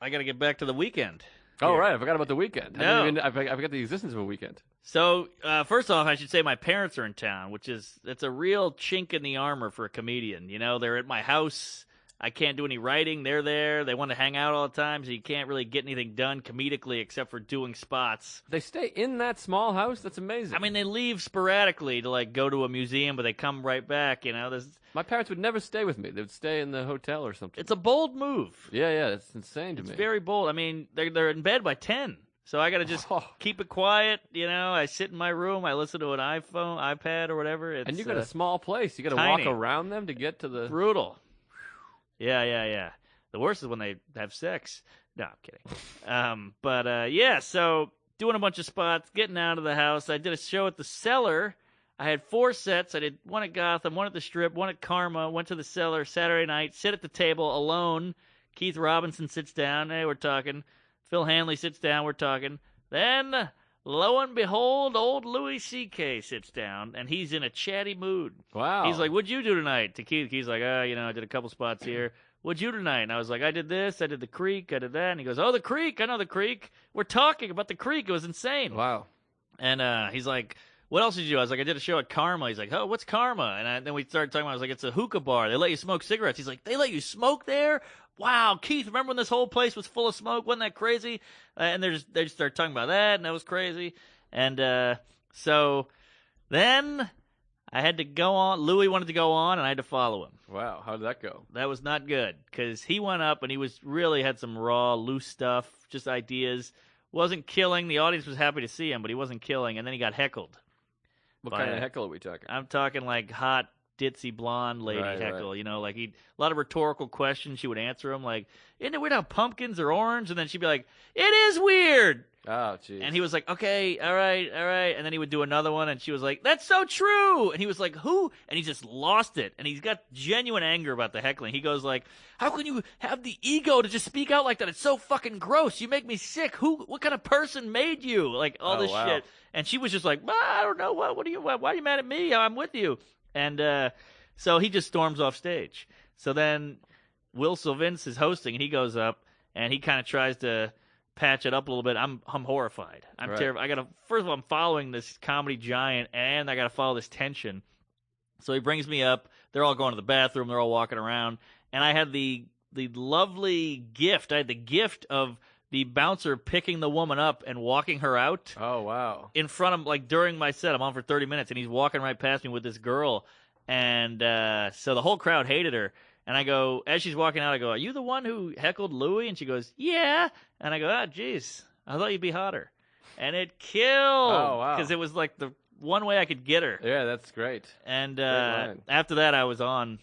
I got to get back to the weekend. Oh, here. right. I forgot about the weekend. No. I forgot the existence of a weekend. So, first off, I should say my parents are in town, it's a real chink in the armor for a comedian. You know, they're at my house. I can't do any writing. They're there. They want to hang out all the time, so you can't really get anything done comedically except for doing spots. They stay in that small house? That's amazing. I mean, they leave sporadically to, like, go to a museum, but they come right back, you know. my parents would never stay with me. They would stay in the hotel or something. It's a bold move. Yeah, that's insane to It's me. very bold. I mean, they're in bed by 10. So I got to just keep it quiet, you know. I sit in my room. I listen to an iPad or whatever. It's, and you got a small place. You got to tiny. walk around them to get to the... brutal. Yeah. The worst is when they have sex. No, I'm kidding. Yeah, so doing a bunch of spots, getting out of the house. I did a show at the Cellar. I had 4 sets. I did one at Gotham, one at the Strip, one at Karma, went to the Cellar Saturday night, sit at the table alone. Keith Robinson sits down. Hey, we're talking. Phil Hanley sits down. We're talking. Then, lo and behold, old Louis C.K. sits down, and he's in a chatty mood. Wow. He's like, what'd you do tonight? To Keith, Keith's like, I did a couple spots here. What'd you do tonight? And I was like, I did this, I did the Creek, I did that. And he goes, oh, the Creek, I know the Creek. We're talking about the Creek. It was insane. Wow. And he's like, what else did you do? I was like, I did a show at Karma. He's like, oh, what's Karma? And then we started talking about, I was like, it's a hookah bar. They let you smoke cigarettes. He's like, they let you smoke there? Wow, Keith, remember when this whole place was full of smoke? Wasn't that crazy? And they just started talking about that, and that was crazy. And so then I had to go on. Louis wanted to go on, and I had to follow him. Wow, how did that go? That was not good, because he went up, and he was really had some raw, loose stuff, just ideas. Wasn't killing. The audience was happy to see him, but he wasn't killing, and then he got heckled. What kind of heckle are we talking? I'm talking like hot, ditzy blonde lady heckle. Right. You know, like a lot of rhetorical questions. She would answer him like, "Isn't it weird how pumpkins are orange?" And then she'd be like, "It is weird." Oh, jeez. And he was like, "Okay, all right." And then he would do another one, and she was like, "That's so true." And he was like, "Who?" And he just lost it, and he's got genuine anger about the heckling. He goes like, "How can you have the ego to just speak out like that? It's so fucking gross. You make me sick. What kind of person made you?" Like all this wow. shit. And she was just like, "I don't know. Why are you mad at me? I'm with you." And so he just storms off stage. So then Will Sylvince is hosting, and he goes up, and he kind of tries to patch it up a little bit. I'm horrified. I'm Right. terrified. First of all, I'm following this comedy giant, and I got to follow this tension. So he brings me up. They're all going to the bathroom. They're all walking around, and I had the lovely gift. I had the gift of the bouncer picking the woman up and walking her out. Oh, wow. In front of, like, during my set. I'm on for 30 minutes, and he's walking right past me with this girl. And so the whole crowd hated her. And I go, as she's walking out, I go, "Are you the one who heckled Louis?" And she goes, "Yeah." And I go, "Ah, geez, I thought you'd be hotter." And it killed. Oh, wow. Because it was like the one way I could get her. Yeah, that's great. And line. after that, I was on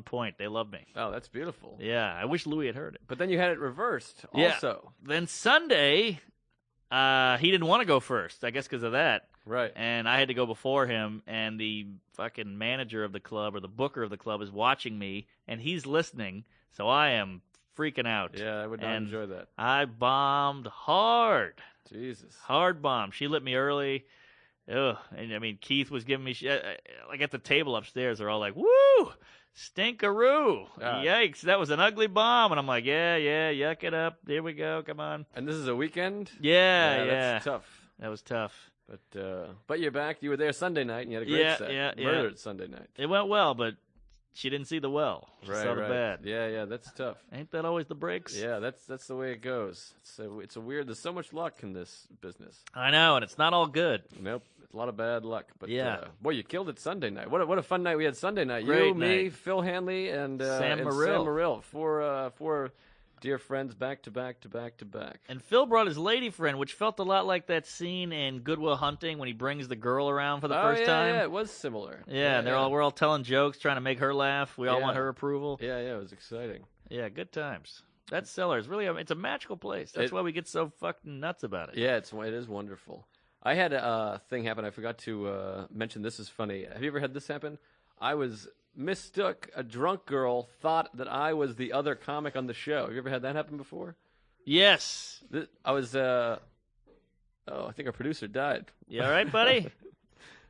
point. They loved me. Oh, that's beautiful. Yeah, I wish Louis had heard it. But then you had it reversed Yeah. also. Then Sunday, he didn't want to go first, I guess because of that. Right. And I had to go before him, and the fucking manager of the club or the booker of the club is watching me, and he's listening, so I am freaking out. Yeah, I would not And enjoy that. I bombed hard. Jesus. Hard bomb. She lit me early. Ugh. And, I mean, Keith was giving me like at the table upstairs, they're all like, "Woo! Stinkaroo! Ah. Yikes, that was an ugly bomb." And I'm like, yeah, yuck it up. Here we go. Come on. And this is a weekend? Yeah. That's tough. That was tough. But you're back. You were there Sunday night, and you had a great set. Yeah. Murdered Sunday night. It went well, but she didn't see the well. She saw the bad. Yeah, that's tough. Ain't that always the breaks? Yeah, that's the way it goes. It's a weird. There's so much luck in this business. I know, and it's not all good. Nope, it's a lot of bad luck. But Yeah. boy, you killed it Sunday night. What a fun night we had Sunday night. Great you, me, night. Phil Hanley, and Sam and Morrill. Sam Morrill. Four dear friends, back to back to back to back. And Phil brought his lady friend, which felt a lot like that scene in Good Will Hunting when he brings the girl around for the first time. Yeah, it was similar. Yeah, we're all telling jokes, trying to make her laugh. We all Yeah. want her approval. Yeah, it was exciting. Yeah, good times. That Cellar is really it's a magical place. That's why we get so fucking nuts about it. Yeah, it is wonderful. I had a thing happen. I forgot to mention. This is funny. Have you ever had this happen? I was mistook. A drunk girl thought that I was the other comic on the show. Have you ever had that happen before? Yes. I was. I think our producer died. You all right, buddy?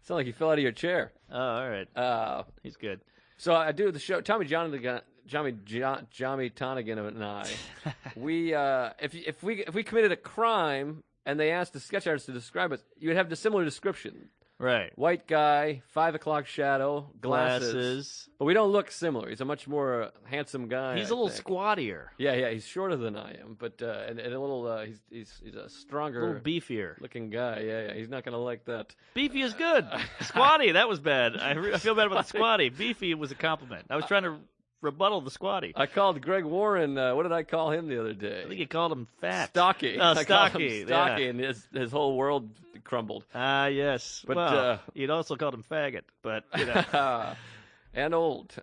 Sound like you fell out of your chair. Oh, all right. He's good. So I do the show. Tommy John Tonigan and I, we if we committed a crime and they asked the sketch artist to describe it, you would have the similar description. Right. White guy, 5 o'clock shadow, glasses. But we don't look similar. He's a much more handsome guy. He's I a little think. squattier. Yeah, he's shorter than I am, but and a little he's a stronger A little beefier. looking guy. Yeah, he's not gonna like that. Beefy is good. Squatty, that was bad. I feel bad about the squatty. Beefy was a compliment. I was trying to rebuttal the squatty. I called Greg Warren. What did I call him the other day? I think you called him fat. Stocky. Oh, I called stocky. him stocky, Yeah. and his whole world crumbled. Yes. But, well, you'd also called him faggot, but you know, And old.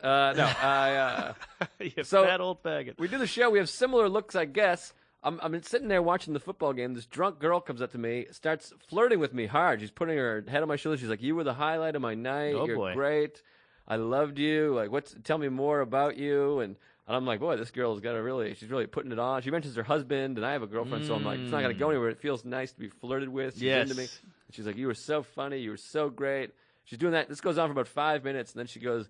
you So- fat old faggot. We do the show. We have similar looks, I guess. I'm sitting there watching the football game. This drunk girl comes up to me, starts flirting with me hard. She's putting her head on my shoulder. She's like, "You were the highlight of my night. Oh, You're boy. great. I loved you. Like, tell me more about you." And I'm like, "Boy, this girl's she's really putting it on." She mentions her husband, and I have a girlfriend, so I'm like, "It's not gonna go anywhere. It feels nice to be flirted with." She's Yes. into me. And she's like, "You were so funny. You were so great." She's doing that. This goes on for about 5 minutes, and then she goes,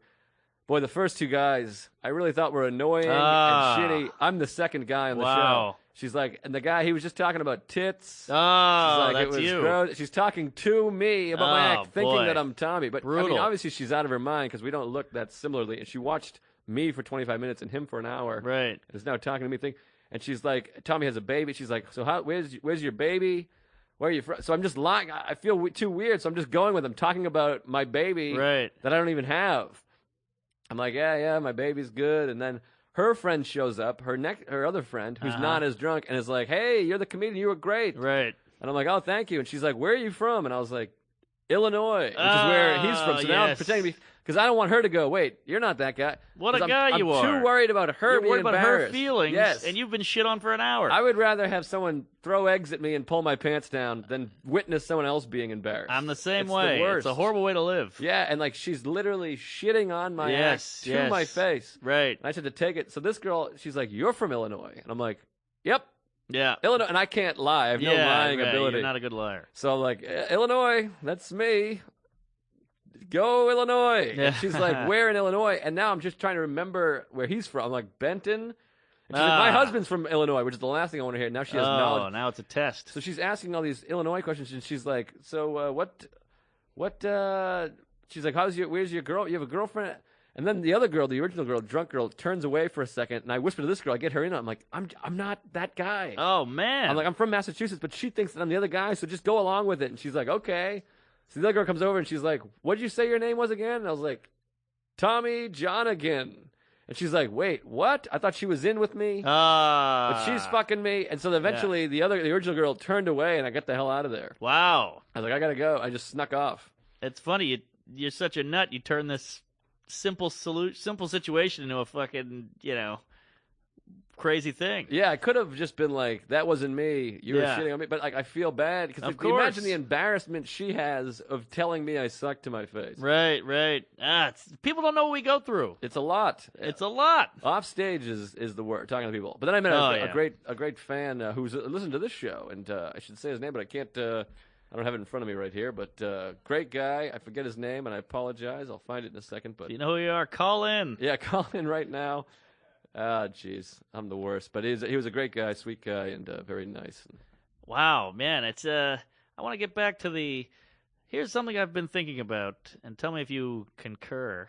"Boy, the first two guys I really thought were annoying Ah. and shitty. I'm the second guy on the Wow. show." She's like, and the guy, he was just talking about tits. Oh, She's like, that's it was you. gross. She's talking to me about my Oh, act, thinking boy. that I'm Tommy. But I mean, Brutal. obviously she's out of her mind because we don't look that similarly. And she watched me for 25 minutes and him for an hour. Right. And is now talking to me. And she's like, Tommy has a baby. She's like, so where's your baby? Where are you from? So I'm just lying. I feel too weird. So I'm just going with him, talking about my baby Right. that I don't even have. I'm like, yeah, my baby's good. And then her friend shows up, her other friend, who's not as drunk, and is like, "Hey, you're the comedian. You were great." Right. And I'm like, "Oh, thank you." And she's like, "Where are you from?" And I was like, "Illinois," which is where he's from. So now I'm yes. pretending to be, because I don't want her to go, "Wait, you're not that guy." What a 'Cause guy I'm you too are. worried about her You're being worried about her embarrassed. feelings, Yes. and you've been shit on for an hour. I would rather have someone throw eggs at me and pull my pants down than witness someone else being embarrassed. I'm the same It's way. The worst. It's a horrible way to live. Yeah, and like she's literally shitting on my Yes, act to yes. my face. Right. And I said to take it. So this girl, she's like, "You're from Illinois," and I'm like, "Yep, Yeah. Illinois." And I can't lie. I have no Yeah, lying right. ability. You're not a good liar. So I'm like, "Illinois, that's me. Go Illinois." Yeah. And she's like, "Where in Illinois?" And now I'm just trying to remember where he's from. I'm like, "Benton." And she's like, "My husband's from Illinois," which is the last thing I want to hear. Now she has Oh, knowledge. now it's a test. So she's asking all these Illinois questions, and she's like, "So what? She's like, where's your girl? You have a girlfriend?" And then the other girl, the original girl, drunk girl, turns away for a second, and I whisper to this girl. I get her in. I'm like, I'm not that guy. Oh, man. I'm like, I'm from Massachusetts, but she thinks that I'm the other guy, so just go along with it. And she's like, okay. So the other girl comes over, and she's like, "What did you say your name was again?" And I was like, "Tommy Johnigan." And she's like, "Wait, what? I thought she was in with me." But she's fucking me. And so eventually the original girl turned away, and I got the hell out of there. Wow. I was like, I gotta go. I just snuck off. It's funny. You're such a nut. You turn this simple situation into a fucking, crazy thing. Yeah, I could have just been like, "That wasn't me. You Yeah. were shitting on me." But like, I feel bad because Of imagine course. the embarrassment she has of telling me I suck to my face. Right. People don't know what we go through. It's a lot. It's a lot. Off stage is the word, talking to people. But then I met Oh, a yeah. great fan who's listened to this show, and I should say his name, but I can't. I don't have it in front of me right here. But great guy. I forget his name, and I apologize. I'll find it in a second. But You know who you are. Call in. yeah, call in right now. Jeez, I'm the worst. But he was a great guy, sweet guy, and very nice. Wow, man. It's I want to get back to here's something I've been thinking about, and tell me if you concur.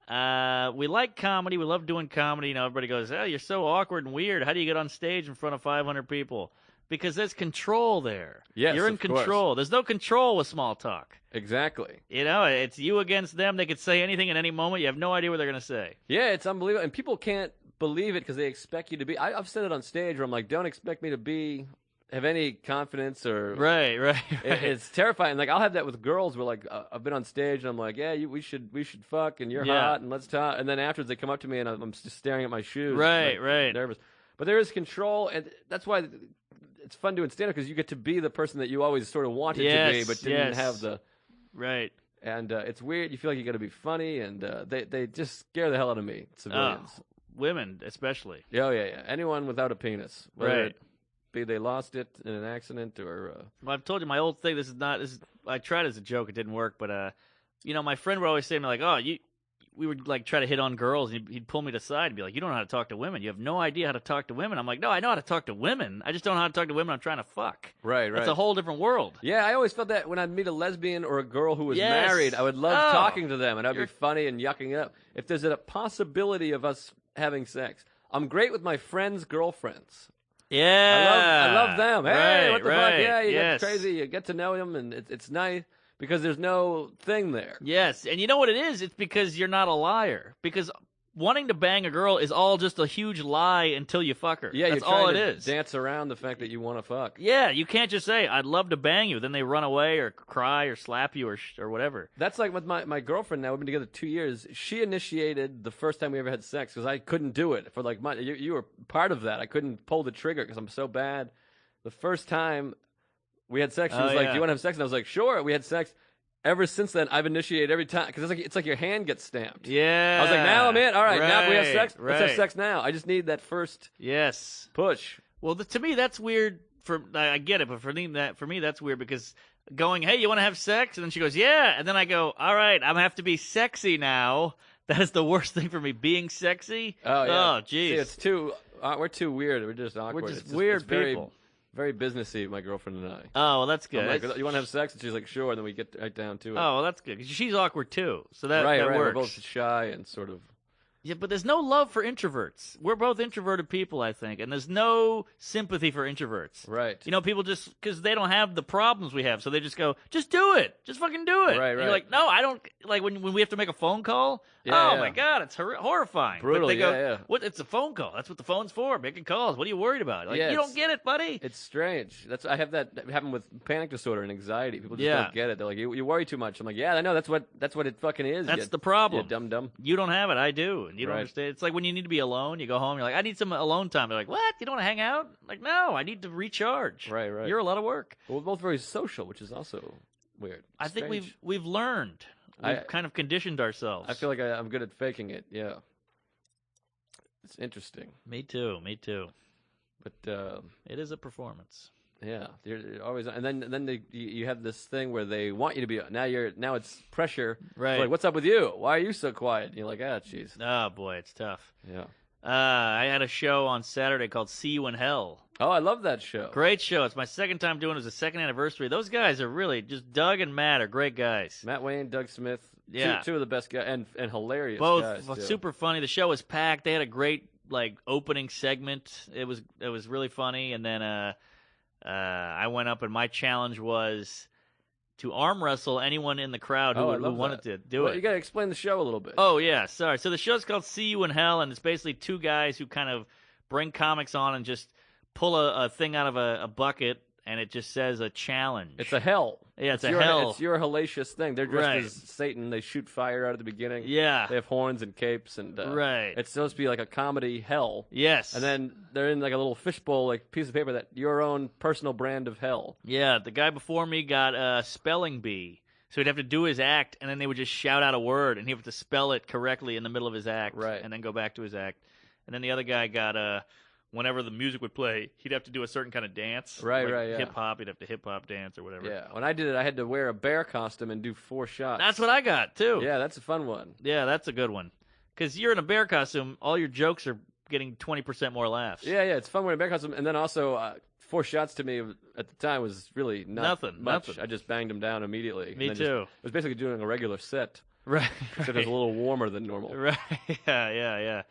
We like comedy. We love doing comedy. Everybody goes, "Oh, you're so awkward and weird. How do you get on stage in front of 500 people?" Because there's control there. Yes, you're in of course. control. There's no control with small talk. Exactly. It's you against them. They could say anything at any moment. You have no idea what they're going to say. Yeah, it's unbelievable, and people can't believe it because they expect you to be. I've said it on stage where I'm like, "Don't expect me to have any confidence or." Right. It's terrifying. Like I'll have that with girls where like I've been on stage and I'm like, "Yeah, we should fuck and you're Yeah. hot and let's talk." And then afterwards they come up to me and I'm just staring at my shoes. Right, like, right. Nervous. But there is control, and that's why it's fun doing stand up because you get to be the person that you always sort of wanted to be, Yes, but didn't yes. have the. Right. And it's weird. You feel like you got to be funny, and they just scare the hell out of me. Civilians. Women, especially. Yeah. Anyone without a penis, whether Right. it be they lost it in an accident or. Well, I've told you my old thing. This is I tried as a joke. It didn't work. But, my friend would always say to me, like, "Oh, would like try to hit on girls, and he'd pull me to the side and be like, "You don't know how to talk to women. You have no idea how to talk to women." I'm like, "No, I know how to talk to women. I just don't know how to talk to women I'm trying to fuck." Right. That's a whole different world. Yeah, I always felt that when I'd meet a lesbian or a girl who was Yes. married, I would love Oh. talking to them, and I'd be funny and yucking it up. If there's a possibility of us having sex, I'm great with my friends' girlfriends. Yeah, I love them. Hey, right, what the right. fuck? Yeah, you yes. get crazy. You get to know them, and it's nice because there's no thing there. Yes, and you know what it is? It's because you're not a liar. Because wanting to bang a girl is all just a huge lie until you fuck her. Yeah, that's you're trying all it to is. dance around the fact that you want to fuck. Yeah, you can't just say I'd love to bang you, then they run away or cry or slap you or whatever. That's like with my girlfriend now. We've been together 2 years. She initiated the first time we ever had sex because I couldn't do it for like you were part of that. I couldn't pull the trigger because I'm so bad. The first time we had sex, she was like, yeah. "Do you want to have sex?" And I was like, "Sure." We had sex. Ever since then, I've initiated every time because it's like your hand gets stamped. Yeah. I was like, "Now I'm in. All right, now we have sex. Right. Let's have sex now." I just need that first Yes. push. Well, to me, that's weird. I get it, but for me, that's weird because going, "Hey, you want to have sex?" And then she goes, "Yeah," and then I go, "All right, I'm gonna have to be sexy now." That is the worst thing for me, being sexy. Oh yeah. Oh, jeez. See, it's too. We're too weird. We're just awkward. We're just It's weird it's very, people. Very businessy, my girlfriend and I. Oh, well, that's good. I'm like, "You want to have sex?" And she's like, "Sure." And then we get right down to it. Oh, well, that's good. 'Cause she's awkward too, so that right. works. We're both shy and sort of. Yeah, but there's no love for introverts. We're both introverted people, I think, and there's no sympathy for introverts. Right. You know, people just because they don't have the problems we have, so they just go, "Just do it, just fucking do it." Right, And you're right. like, "No, I don't." Like when we have to make a phone call. Yeah, oh yeah. my god, it's horrifying. Brutal, But they go, yeah. "What? It's a phone call. That's what the phone's for. Making calls. What are you worried about?" Like, Yeah, you don't it's- get it, buddy. It's strange. I have that happen with panic disorder and anxiety. People just Yeah. don't get it. They're like, you worry too much. I'm like, yeah, I know. That's what it fucking is. That's you, the problem. You dumb. You don't have it. I do, and you don't Right. understand. It's like when you need to be alone. You go home. You're like, "I need some alone time." They're like, "What? You don't want to hang out?" Like, "No, I need to recharge." Right, right. You're a lot of work. Well, we're both very social, which is also weird. I think Strange. we've learned. We've I- kind of conditioned ourselves. I feel like I'm good at faking it. Yeah. It's interesting, Me too. Me too. but It is a performance. yeah, you're always. And then you have this thing where they want you to be. Now it's pressure. Right. It's like, what's up with you? Why are you so quiet? And you're like, jeez. Oh boy, it's tough. Yeah. I had a show on Saturday called "See You in Hell." Oh, I love that show. Great show. It's my second time doing it. It was the second anniversary. Those guys are really just Doug and Matt are great guys. Matt Wayne, Doug Smith, Yeah. two of the best guys, and hilarious Both guys. too. super funny. The show was packed. They had a great opening segment. It was really funny. And then I went up and my challenge was to arm wrestle anyone in the crowd who, Oh, I who love wanted that. to do Well, it. you got to explain the show a little bit. Oh yeah, sorry. So the show's called "See You in Hell," and it's basically two guys who kind of bring comics on and just pull a thing out of a bucket, and it just says a challenge. It's a hell. Yeah, it's a your, hell. It's your hellacious thing. They're dressed Right. as Satan. They shoot fire out at the beginning. Yeah. They have horns and capes, and Right. It's supposed to be like a comedy hell. Yes. And then they're in like a little fishbowl, like piece of paper that your own personal brand of hell. Yeah, the guy before me got a spelling bee. So he'd have to do his act, and then they would just shout out a word, and he'd have to spell it correctly in the middle of his act, Right. and then go back to his act. And then the other guy got whenever the music would play, he'd have to do a certain kind of dance. Right, like right, yeah. Hip hop, he'd have to hip hop dance or whatever. Yeah. When I did it, I had to wear a bear costume and do 4 shots. That's what I got, too. Yeah, that's a fun one. Yeah, that's a good one. Because you're in a bear costume, all your jokes are getting 20% more laughs. Yeah, it's fun wearing a bear costume. And then also, 4 shots to me at the time was really not Nothing, much. nothing. I just banged them down immediately. Me and then too. It was basically doing a regular set. Right. Except it was a little warmer than normal. Right. Yeah.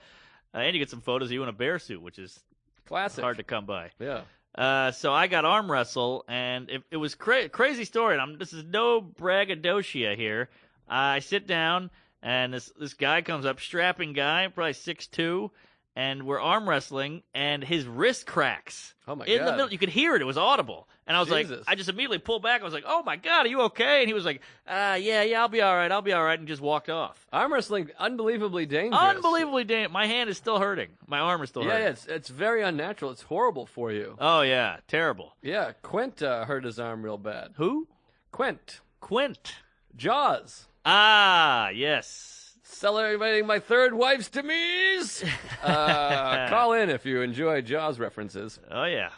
And you get some photos of you in a bear suit, which is Classic. hard to come by. Yeah. So I got arm wrestle, and it was crazy story. And this is no braggadocio here. I sit down, and this guy comes up, strapping guy, probably 6'2", and we're arm wrestling, and his wrist cracks. Oh, my In the God. middle, you could hear it. It was audible. And I was like, Jesus. I just immediately pulled back. I was like, "Oh my God, are you okay?" And he was like, "Yeah, I'll be all right. I'll be all right," and just walked off. Arm wrestling, unbelievably dangerous. Unbelievably damn. My hand is still hurting. My arm is still Yeah, hurting. it's very unnatural. It's horrible for you. Oh yeah, terrible. Yeah, Quint hurt his arm real bad. Who? Quint. Quint. Jaws. Ah, yes. Celebrating my 3rd wife's demise. Call in if you enjoy Jaws references. Oh yeah.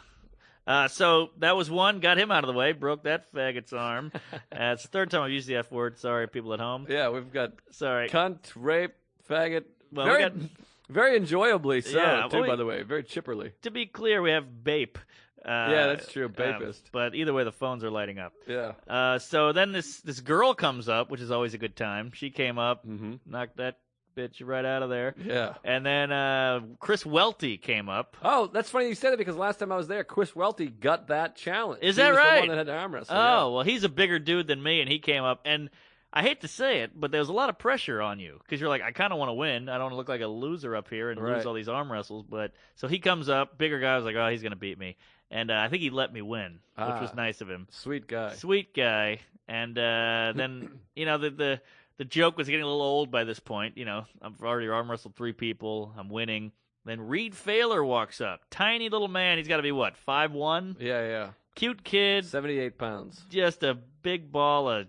So that was one. Got him out of the way. Broke that faggot's arm. It's the 3rd time I've used the F word. Sorry, people at home. Yeah, we've got Sorry. cunt, rape, faggot. Well, very, we got- very enjoyably so, Yeah, too, well, by the way. Very chipperly. To be clear, we have Bape. Yeah, that's true, Bapist. But either way, the phones are lighting up. Yeah. So then this girl comes up, which is always a good time. She came up, Mm-hmm. knocked that bitch right out of there. Yeah. And then Chris Welty came up. Oh, that's funny you said it because last time I was there, Chris Welty got that challenge. Is He that was right? The one that had to arm wrestle. Oh, well, he's a bigger dude than me, and he came up. And I hate to say it, but there was a lot of pressure on you because you're like, I kind of want to win. I don't want to look like a loser up here and Right. lose all these arm wrestles. But so he comes up, bigger guy. I was like, oh, he's going to beat me. And I think he let me win, which was nice of him. Sweet guy. Sweet guy. And then, the joke was getting a little old by this point. I've already arm wrestled 3 people. I'm winning. Then Reed Failer walks up. Tiny little man. He's got to be, 5'1"? Yeah. Cute kid. 78 pounds. Just a big ball of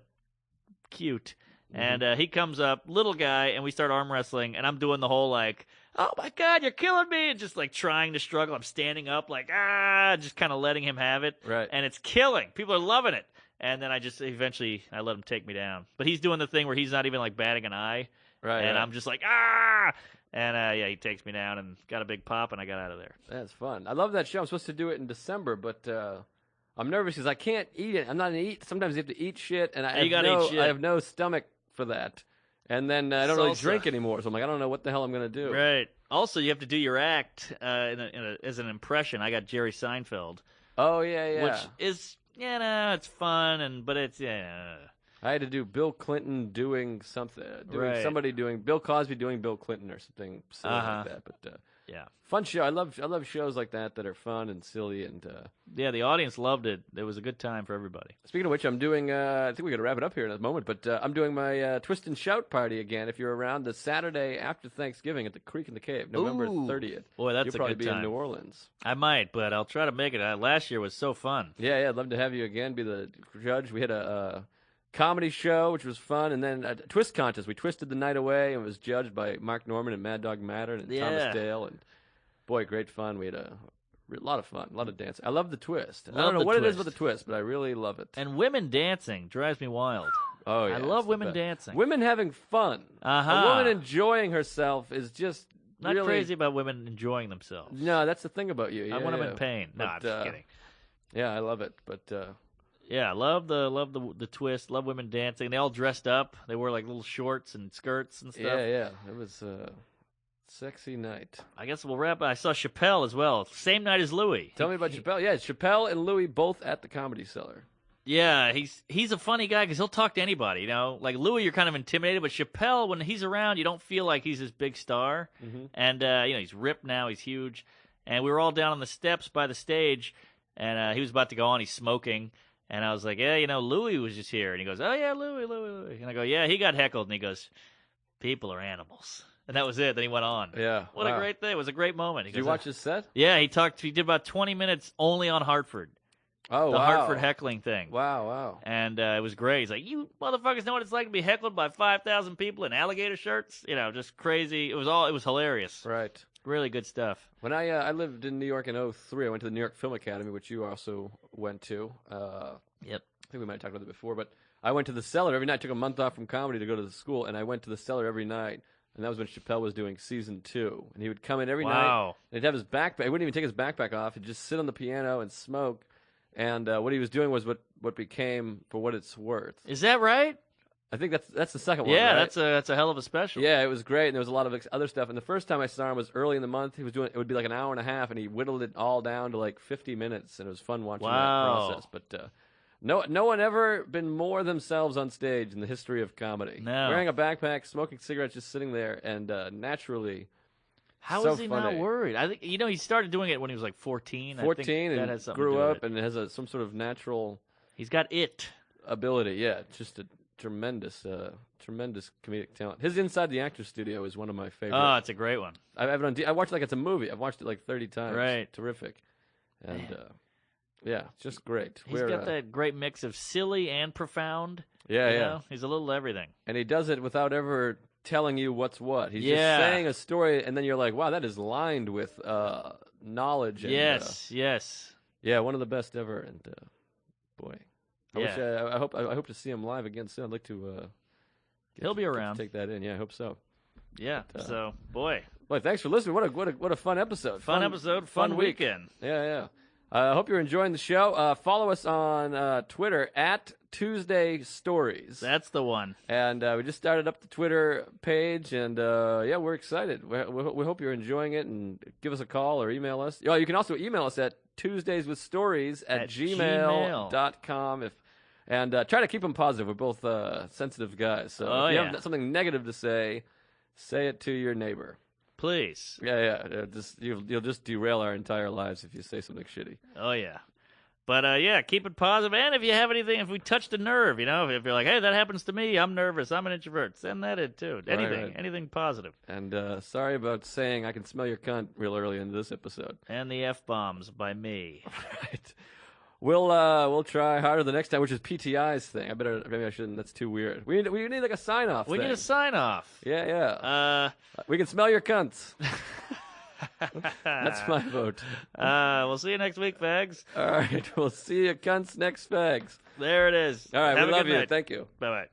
cute. Mm-hmm. And he comes up, little guy, and we start arm wrestling. And I'm doing the whole, oh, my God, you're killing me. And just, trying to struggle. I'm standing up, just kind of letting him have it. Right. And it's killing. People are loving it. And then I let him take me down. But he's doing the thing where he's not even, batting an eye. Right. And right. I'm just like, ah! And, he takes me down and got a big pop, and I got out of there. That's fun. I love that show. I'm supposed to do it in December, but I'm nervous because I can't eat it. I'm not an eat. Sometimes you have to eat shit, and I have no stomach for that. And then I don't really Salsa. drink anymore, so I'm like, I don't know what the hell I'm going to do. Right. Also, you have to do your act as an impression. I got Jerry Seinfeld. Oh, yeah. Which is, it's fun, but it's, I had to do Bill Clinton doing something, Right. somebody doing Bill Cosby doing Bill Clinton or something silly like that. But yeah. fun show. I love shows like that are fun and silly. And Yeah, the audience loved it. It was a good time for everybody. speaking of which, I'm doing. I think we got to wrap it up here in a moment. But I'm doing my Twist and Shout party again. If you're around the Saturday after Thanksgiving at the Creek in the Cave, November Ooh. 30th. Boy, that's You'll a probably good be time. in New Orleans. I might, but I'll try to make it. Last year was so fun. Yeah, I'd love to have you again. Be the judge. We had a comedy show, which was fun, and then a twist contest. We twisted the night away, and was judged by Mark Norman and Mad Dog Mattern and Yeah. Thomas Dale, and boy, great fun. We had a lot of fun, a lot of dancing. I love the twist. I Love don't know the what it is twist. with the twist, but I really love it. And women dancing drives me wild. Oh yeah, I it's love the women best. dancing. Women having fun. Uh-huh. A woman enjoying herself is just Not really crazy about women enjoying themselves. No, that's the thing about you. I Yeah, want them yeah. in pain. No, But, I'm just kidding. Yeah, I love it, but. Yeah, I love the twist. Love women dancing. They all dressed up. They wore little shorts and skirts and stuff. Yeah. It was a sexy night. I guess we'll wrap. I saw Chappelle as well. Same night as Louis. Tell me about Chappelle. Yeah, Chappelle and Louis both at the Comedy Cellar. Yeah, he's a funny guy because he'll talk to anybody. Like Louis, you're kind of intimidated, but Chappelle, when he's around, you don't feel like he's this big star. Mm-hmm. And he's ripped now. He's huge. And we were all down on the steps by the stage, and he was about to go on. He's smoking. And I was like, yeah, Louis was just here. And he goes, oh, yeah, Louis. And I go, yeah, he got heckled. And he goes, people are animals. And that was it. Then he went on. Yeah. What a great thing. It was a great moment. He Did you goes, watch his set? Yeah, he did about 20 minutes only on Hartford. Oh, The wow. Hartford heckling thing. Wow. And it was great. He's like, you motherfuckers know what it's like to be heckled by 5,000 people in alligator shirts? Just crazy. It was hilarious. Right. Really good stuff. When I lived in New York in 2003, I went to the New York Film Academy, which you also went to. Yep. I think we might have talked about it before, but I went to the Cellar every night. I took a month off from comedy to go to the school, and I went to the Cellar every night. And that was when Chappelle was doing season 2. And he would come in every night. Wow. And he'd have his backpack. He wouldn't even take his backpack off. He'd just sit on the piano and smoke. And what he was doing was what became For What It's Worth. Is that right? I think that's the second one. Yeah, right? that's a hell of a special. Yeah, it was great, and there was a lot of other stuff. And the first time I saw him was early in the month. He was doing it would be like an hour and a half, and he whittled it all down to like 50 minutes, and it was fun watching that Wow. process. But no one ever been more themselves on stage in the history of comedy. No. Wearing a backpack, smoking cigarettes, just sitting there, and naturally. How so is he funny. not worried? I think he started doing it when he was like 14. I think 14 that and has something to grew do with up it. and has some sort of natural He's got it. ability. Yeah, just a tremendous comedic talent. His Inside the Actors Studio is one of my favorites. Oh, it's a great one. I have it on. I watched it like it's a movie. I've watched it like 30 times. Right. Terrific. And yeah, just great. He's got that great mix of silly and profound. Yeah, you yeah. know? He's a little everything. And he does it without ever telling you what's what. He's Yeah. just saying a story, and then you're like, wow, that is lined with knowledge. And, Yes. yeah, one of the best ever. And boy, Yeah. I hope to see him live again soon. I'd like to. He'll be get to around. take that in. Yeah, I hope so. Yeah. So, boy, Boy, thanks for listening. What a fun episode. fun episode, fun week. weekend. Yeah. I hope you're enjoying the show. Follow us on Twitter at Tuesday Stories. That's the one. And we just started up the Twitter page, and we're excited. We hope you're enjoying it, and give us a call or email us. You can also email us at tuesdayswithstories@gmail.com. And try to keep them positive. We're both sensitive guys, so if you have something negative to say it to your neighbor. Please. Yeah. You'll just derail our entire lives if you say something shitty. Oh, yeah. But, keep it positive. And if you have anything, if we touched a nerve, if you're like, hey, that happens to me, I'm nervous, I'm an introvert, send that in, too. Anything positive. And sorry about saying I can smell your cunt real early into this episode. And the F-bombs by me. Right. We'll try harder the next time, which is PTI's thing. Maybe I shouldn't. That's too weird. We need like a sign off. We need a sign off. Yeah. We can smell your cunts. That's my vote. We'll see you next week, fags. All right. We'll see you cunts next fags. There it is. All right. Have we a love good you. night. Thank you. Bye-bye.